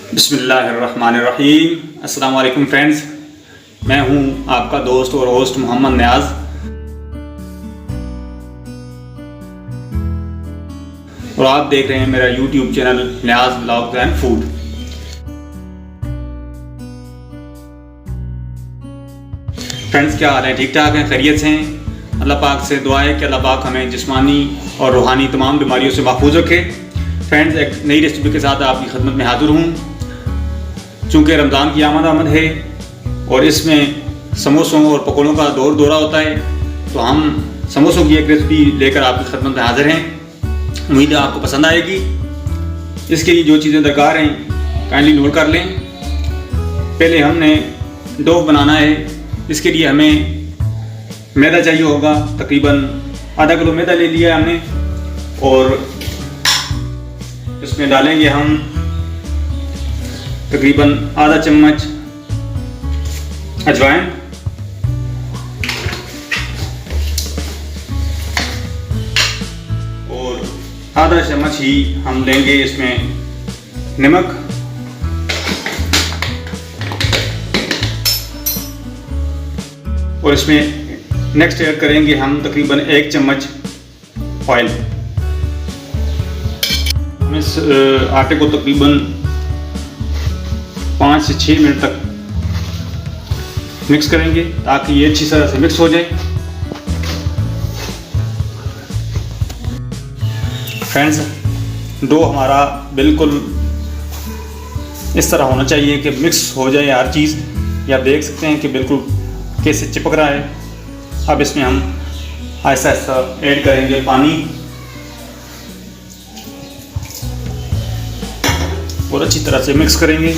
बिस्मिल्लाहिर्रहमानिर्रहीम। अस्सलाम वालेकुम फ्रेंड्स, मैं हूं आपका दोस्त और होस्ट मोहम्मद नियाज़। और आप देख रहे हैं मेरा YouTube channel Niyaz vlogs and food. Friends, क्या हाल है? ठीक ठाक हैं? खैरियत से हैं? अल्लाह पाक से दुआ है कि अल्लाह पाक हमें जिस्मानी और रूहानी तमाम बीमारियों से महफूज रखे। फ्रेंड्स, एक नई रेसिपी के साथ आपकी खिदमत में हाजिर हूँ। चूँकि रमज़ान की आमद है और इसमें समोसों और पकौड़ों का दौरा होता है, तो हम समोसों की एक रेसिपी लेकर आपकी खिदमत में हाजिर हैं। उम्मीद है आपको पसंद आएगी। इसके लिए जो चीज़ें दरकार हैं काइंडली नोट कर लें। पहले हमने डो बनाना है। इसके लिए हमें मैदा चाहिए होगा। तकरीबन आधा किलो मैदा ले लिया है हमने, और इसमें डालेंगे हम तकरीबन आधा चम्मच अजवाइन, और आधा चम्मच ही हम लेंगे इसमें नमक, और इसमें नेक्स्ट ऐड करेंगे हम तकरीबन 1 चम्मच ऑयल। हम इस आटे को तकरीबन 5 से 6 मिनट तक मिक्स करेंगे ताकि ये अच्छी तरह से मिक्स हो जाए। फ्रेंड्स, डो हमारा बिल्कुल इस तरह होना चाहिए कि मिक्स हो जाए हर चीज़। ये आप देख सकते हैं कि बिल्कुल कैसे चिपक रहा है। अब इसमें हम आहिस्ता आहिस्ता ऐड करेंगे पानी, और अच्छी तरह से मिक्स करेंगे।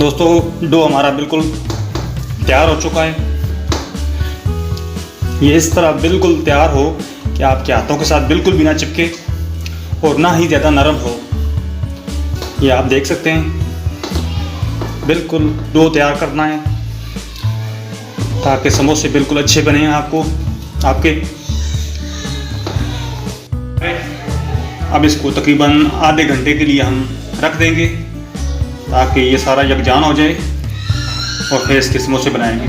दोस्तों, डो हमारा बिल्कुल तैयार हो चुका है। ये इस तरह बिल्कुल तैयार हो कि आपके हाथों के साथ बिल्कुल भी ना चिपके और ना ही ज़्यादा नरम हो। ये आप देख सकते हैं। बिल्कुल डो तैयार करना है ताकि समोसे बिल्कुल अच्छे बने आपके। अब इसको तकरीबन आधे घंटे के लिए हम रख देंगे ताकि ये सारा यकजान हो जाए, और फिर इसके समोसे बनाएंगे।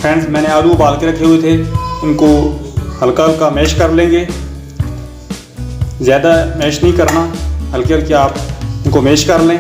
फ्रेंड्स, मैंने आलू उबाल के रखे हुए थे, इनको हल्का हल्का मैश कर लेंगे। ज़्यादा मैश नहीं करना, हल्के हल्के आप इनको मैश कर लें।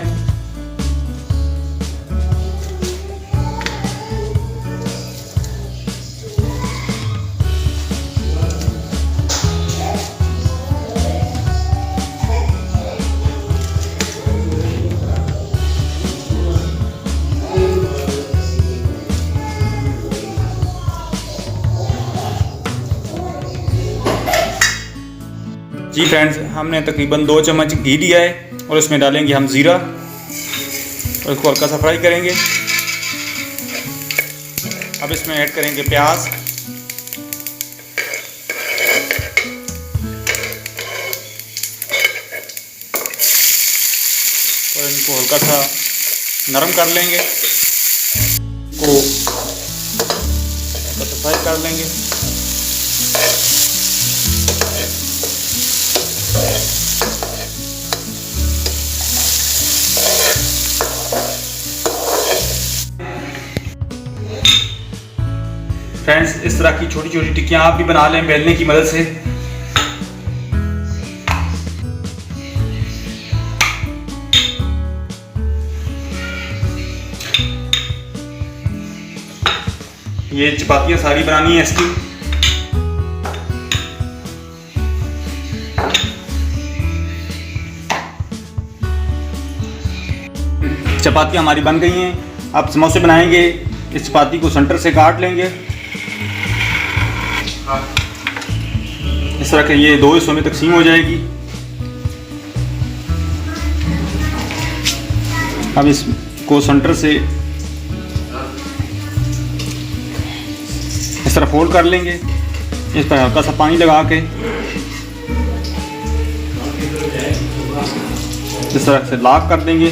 जी फ्रेंड्स, हमने तकरीबन 2 चम्मच घी लिया है, और इसमें डालेंगे हम ज़ीरा, और इसको हल्का सा फ्राई करेंगे। अब इसमें ऐड करेंगे प्याज, और इनको हल्का सा नरम कर लेंगे, को हल्का सा फ्राई कर लेंगे। फ्रेंड्स, इस तरह की छोटी छोटी टिक्कियां आप भी बना लें बेलने की मदद से। ये चपातियां सारी बनानी है इसकी। चपातियां हमारी बन गई हैं। अब समोसे बनाएंगे। इस चपाती को सेंटर से काट लेंगे इस तरह के। ये 2 हिस्सों में तकसीम हो जाएगी। अब इसको सेंटर से इस तरह फोल्ड कर लेंगे। इस पर हल्का सा पानी लगा के इस तरह से लॉक कर देंगे।